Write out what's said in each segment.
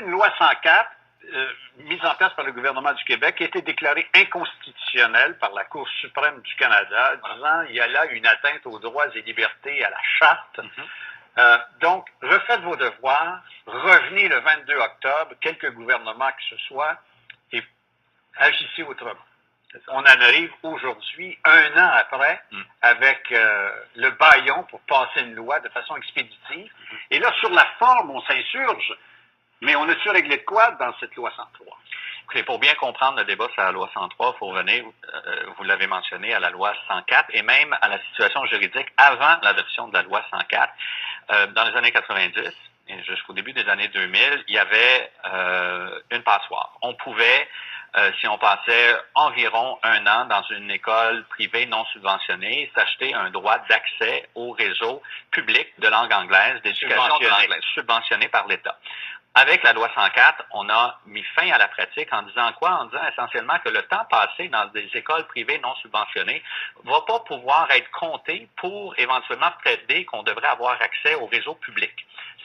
une loi 104 mise en place par le gouvernement du Québec qui a été déclarée inconstitutionnelle par la Cour suprême du Canada, disant qu'il y a là une atteinte aux droits et libertés, à la charte. Donc, refaites vos devoirs, revenez le 22 octobre, quelque gouvernement que ce soit, et agissez autrement. On en arrive aujourd'hui, 1 an après, avec le bâillon pour passer une loi de façon expéditive. Et là, sur la forme, on s'insurge, mais on a-tu réglé de quoi dans cette loi 103? Écoutez, pour bien comprendre le débat sur la loi 103, il faut revenir, vous l'avez mentionné, à la loi 104 et même à la situation juridique avant l'adoption de la loi 104. Dans les années 90 et jusqu'au début des années 2000, il y avait une passoire. On pouvait, si on passait environ 1 an dans une école privée non subventionnée, s'acheter un droit d'accès au réseau public de langue anglaise, d'éducation de langue anglaise, subventionné par l'État. Avec la loi 104, on a mis fin à la pratique en disant quoi? En disant essentiellement que le temps passé dans des écoles privées non subventionnées va pas pouvoir être compté pour éventuellement prétendre qu'on devrait avoir accès au réseau public.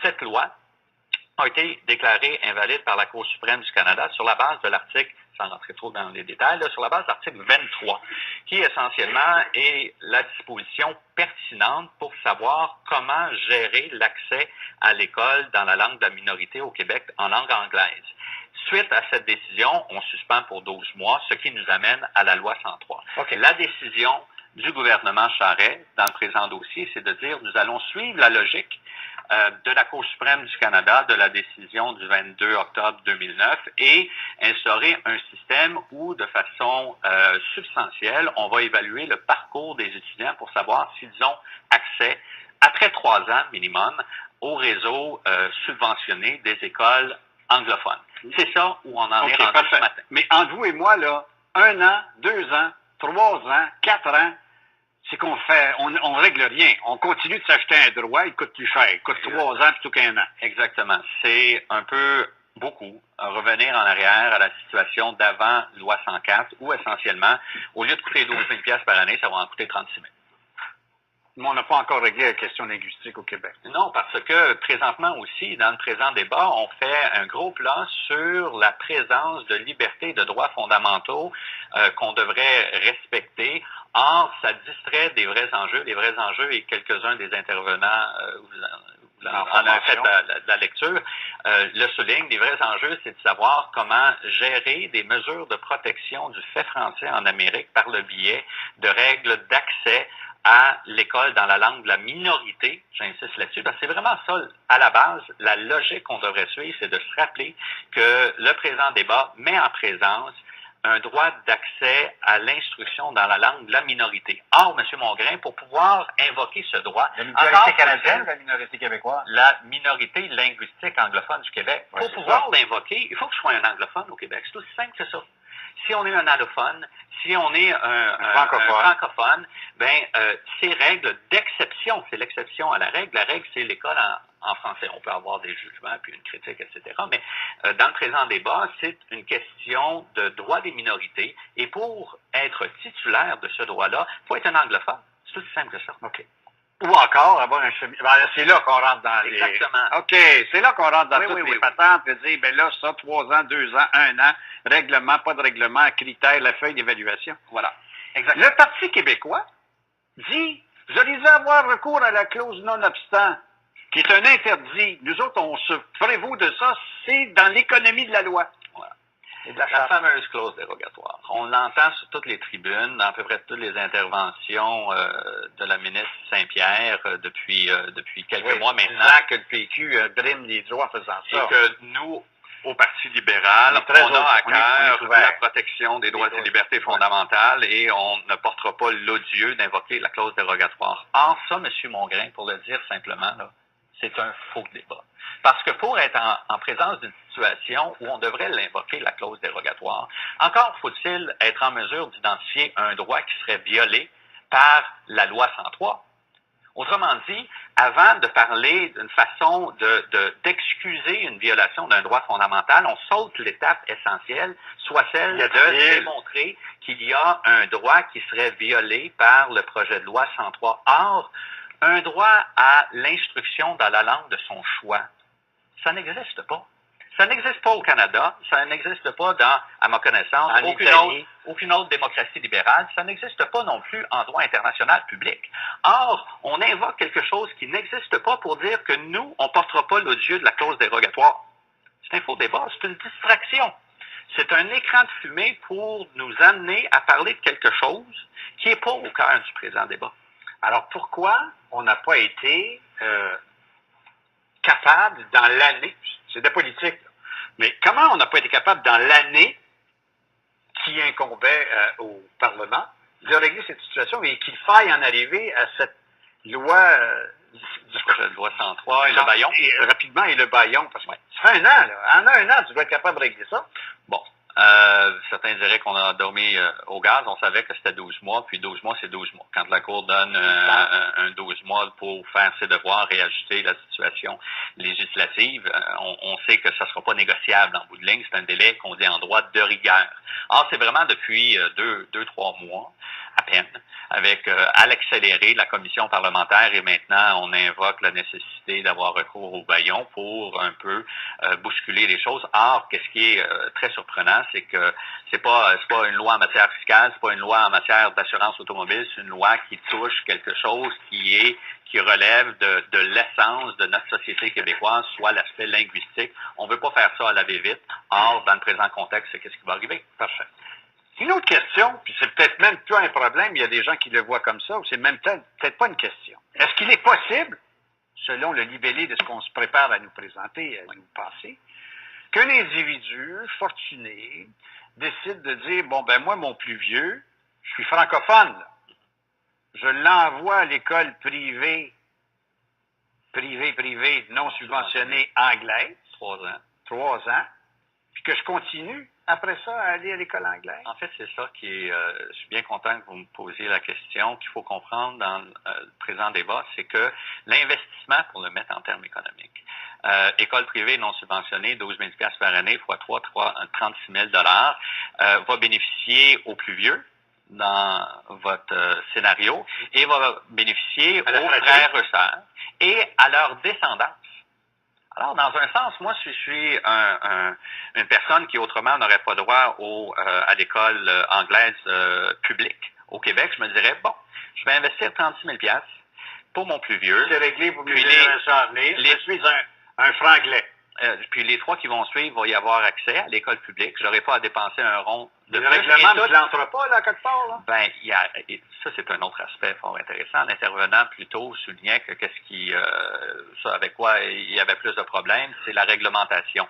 Cette loi a été déclarée invalide par la Cour suprême du Canada sur la base de l'article, sans rentrer trop dans les détails, là, sur la base de l'article 23, qui essentiellement est la disposition pertinente pour savoir comment gérer l'accès à l'école dans la langue de la minorité au Québec en langue anglaise. Suite à cette décision, on suspend pour 12 mois, ce qui nous amène à la loi 103. Okay. La décision du gouvernement Charest dans le présent dossier, c'est de dire nous allons suivre la logique de la Cour suprême du Canada de la décision du 22 octobre 2009 et instaurer un système où, de façon substantielle, on va évaluer le parcours des étudiants pour savoir s'ils ont accès, après 3 ans minimum, au réseau subventionné des écoles anglophones. C'est ça où on en est rendu ce matin. Mais entre vous et moi, là, 1 an, 2 ans, 3 ans, 4 ans, c'est qu'on fait, on règle rien. On continue de s'acheter un droit, il coûte plus cher. Il coûte 3 ans plutôt qu'1 an. Exactement. C'est un peu beaucoup revenir en arrière à la situation d'avant loi 104 où essentiellement, au lieu de coûter 12 000 $ par année, ça va en coûter 36 000. Mais on n'a pas encore réglé la question linguistique au Québec. Non, parce que présentement aussi, dans le présent débat, on fait un gros plan sur la présence de libertés et de droits fondamentaux qu'on devrait respecter. Or, ça distrait des vrais enjeux. Les vrais enjeux, et quelques-uns des intervenants en a fait la lecture, le souligne. Les vrais enjeux, c'est de savoir comment gérer des mesures de protection du fait français en Amérique par le biais de règles d'accès à l'école dans la langue de la minorité, j'insiste là-dessus, parce que c'est vraiment ça, à la base, la logique qu'on devrait suivre, c'est de se rappeler que le présent débat met en présence un droit d'accès à l'instruction dans la langue de la minorité. Or, M. Mongrain, pour pouvoir invoquer ce droit... La minorité canadienne ou la minorité québécoise? La minorité linguistique anglophone du Québec. Ouais, pour pouvoir l'invoquer, il faut que je sois un anglophone au Québec. C'est aussi simple que ça. Si on est un allophone, si on est un francophone, ces règles d'exception, c'est l'exception à la règle. La règle, c'est l'école en français. On peut avoir des jugements, puis une critique, etc. Mais dans le présent débat, c'est une question de droit des minorités. Et pour être titulaire de ce droit-là, il faut être un anglophone. C'est aussi simple que ça. OK. Ou encore avoir un chemin. C'est là qu'on rentre dans les... Exactement. OK, c'est là qu'on rentre dans toutes les patentes et dire, ben là, ça, 3 ans, 2 ans, 1 an, règlement, pas de règlement, critères, la feuille d'évaluation. Voilà. Exactement. Le Parti québécois dit, vous allez avoir recours à la clause non-obstant, qui est un interdit. Nous autres, on se prévaut de ça, c'est dans l'économie de la loi. Voilà. La fameuse clause dérogatoire. On l'entend sur toutes les tribunes, dans à peu près toutes les interventions de la ministre Saint-Pierre depuis quelques mois maintenant. Que le PQ brime les droits en faisant ça. Et que nous, au Parti libéral, on a à cœur la protection des droits et libertés fondamentales et on ne portera pas l'odieux d'invoquer la clause dérogatoire. Or, ça, M. Mongrain, pour le dire simplement, là, c'est un faux débat. Parce que pour être en présence d'une situation où on devrait l'invoquer, la clause dérogatoire, encore faut-il être en mesure d'identifier un droit qui serait violé par la loi 103. Autrement dit, avant de parler d'une façon d'excuser une violation d'un droit fondamental, on saute l'étape essentielle, soit celle de démontrer qu'il y a un droit qui serait violé par le projet de loi 103. Or, un droit à l'instruction dans la langue de son choix, ça n'existe pas. Ça n'existe pas au Canada, ça n'existe pas à ma connaissance, aucune autre démocratie libérale, ça n'existe pas non plus en droit international public. Or, on invoque quelque chose qui n'existe pas pour dire que nous, on ne portera pas l'odieux de la clause dérogatoire. C'est un faux débat, c'est une distraction. C'est un écran de fumée pour nous amener à parler de quelque chose qui n'est pas au cœur du présent débat. Alors, pourquoi on n'a pas été capable, dans l'année, c'est de la politique, là, mais comment on n'a pas été capable, dans l'année qui incombait au Parlement, de régler cette situation et qu'il faille en arriver à cette loi... le projet de loi 103 et le baillon. Rapidement, et le baillon, parce que ça fait un an, là. En un an, tu dois être capable de régler ça. Bon. Certains diraient qu'on a dormi au gaz. On savait que c'était 12 mois, puis 12 mois, c'est 12 mois. Quand la Cour donne un 12 mois pour faire ses devoirs et ajuster la situation législative, on sait que ça ne sera pas négociable en bout de ligne. C'est un délai qu'on dit en droit de rigueur. Or, c'est vraiment depuis 2-3 mois, à peine, avec à l'accéléré la commission parlementaire et maintenant on invoque la nécessité d'avoir recours au baillon pour un peu bousculer les choses. Or, qu'est-ce qui est très surprenant, c'est que c'est pas une loi en matière fiscale, c'est pas une loi en matière d'assurance automobile, c'est une loi qui touche quelque chose qui relève de l'essence de notre société québécoise, soit l'aspect linguistique. On veut pas faire ça à la va-vite. Or, dans le présent contexte, c'est qu'est-ce qui va arriver. Parfait. Une autre question, puis c'est peut-être même pas un problème, il y a des gens qui le voient comme ça, ou c'est même peut-être pas une question. Est-ce qu'il est possible, selon le libellé de ce qu'on se prépare à nous présenter, à nous passer, qu'un individu fortuné décide de dire, bon, ben moi, mon plus vieux, je suis francophone, là. Je l'envoie à l'école privée, non subventionnée anglaise. 3 ans. Puis que je continue, après ça, à aller à l'école anglaise. En fait, c'est ça qui est... je suis bien content que vous me posiez la question. Qu'il faut comprendre dans le présent débat, c'est que l'investissement, pour le mettre en termes économiques, école privée non subventionnée, 12 000 $ par année, fois 3, 36 000 $, va bénéficier aux plus vieux dans votre scénario et va bénéficier aux frères et sœurs et à leur descendance. Alors, dans un sens, moi, si je suis une personne qui autrement n'aurait pas droit à l'école anglaise publique au Québec, je me dirais, bon, je vais investir 36 000 $ pour mon plus vieux. C'est réglé, vous me dites, je suis un franglais. Puis les 3 qui vont suivre vont y avoir accès à l'école publique. Je n'aurai pas à dépenser un rond de plus. Le règlement ne plantera pas, là, quelque part, là? Ben, ça, c'est un autre aspect fort intéressant. L'intervenant, plutôt, soulignait que avec quoi il y avait plus de problèmes, c'est la réglementation.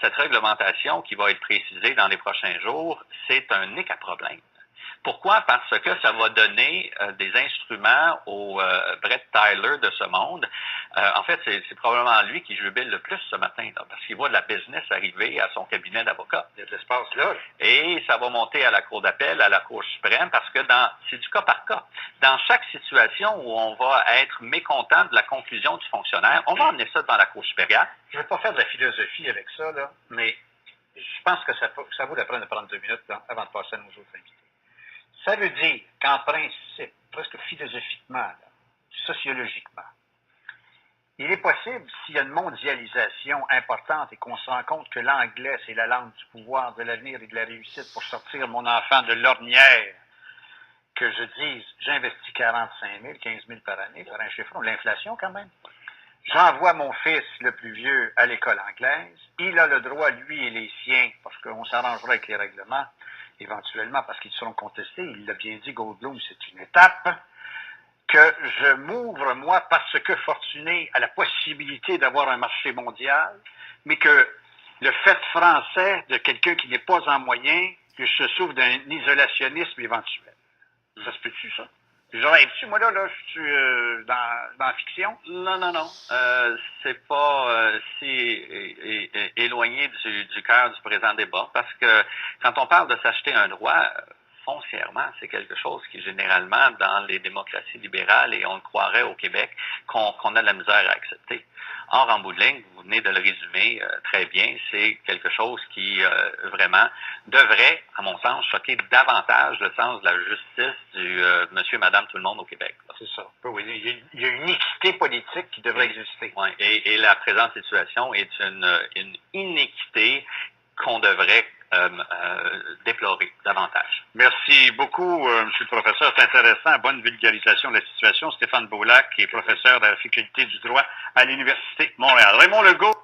Cette réglementation qui va être précisée dans les prochains jours, c'est un nick à problème. Pourquoi? Parce que ça va donner des instruments au Brett Tyler de ce monde. En fait, c'est probablement lui qui jubile le plus ce matin, là, parce qu'il voit de la business arriver à son cabinet d'avocat. Il y a de l'espace là. Et ça va monter à la Cour d'appel, à la Cour suprême, parce que c'est du cas par cas. Dans chaque situation où on va être mécontent de la conclusion du fonctionnaire, on va emmener ça devant la Cour supérieure. Je ne vais pas faire de la philosophie avec ça, là, mais je pense que ça vaut la peine de prendre 2 minutes là, avant de passer à nos autres invités. Ça veut dire qu'en principe, presque philosophiquement, là, sociologiquement, il est possible, s'il y a une mondialisation importante et qu'on se rend compte que l'anglais, c'est la langue du pouvoir, de l'avenir et de la réussite pour sortir mon enfant de l'ornière, que je dise, j'investis 45 000, 15 000 par année, par un chiffron, l'inflation quand même. J'envoie mon fils, le plus vieux, à l'école anglaise. Il a le droit, lui et les siens, parce qu'on s'arrangera avec les règlements, éventuellement, parce qu'ils seront contestés. Il l'a bien dit, Goldblum, c'est une étape que je m'ouvre, moi, parce que fortuné à la possibilité d'avoir un marché mondial, mais que le fait français de quelqu'un qui n'est pas en moyen, que je souffre d'un isolationnisme éventuel. Ça se peut-tu, ça? J'aurais-tu, moi, là, je suis dans la fiction? Non. C'est pas si éloigné du cœur du présent débat, parce que quand on parle de s'acheter un droit, foncièrement, c'est quelque chose qui, généralement, dans les démocraties libérales, et on le croirait au Québec, qu'on a de la misère à accepter. Or, en bout de ligne, vous venez de le résumer très bien, c'est quelque chose qui vraiment devrait, à mon sens, choquer davantage le sens de la justice du monsieur, madame, tout le monde au Québec. C'est ça. Oui, il y a une équité politique qui devrait exister. Oui, et la présente situation est une inéquité qu'on devrait déplorer davantage. Merci beaucoup, Monsieur le professeur. C'est intéressant. Bonne vulgarisation de la situation. Stéphane Beaulac, qui est professeur de la faculté du droit à l'Université de Montréal. Raymond Legault.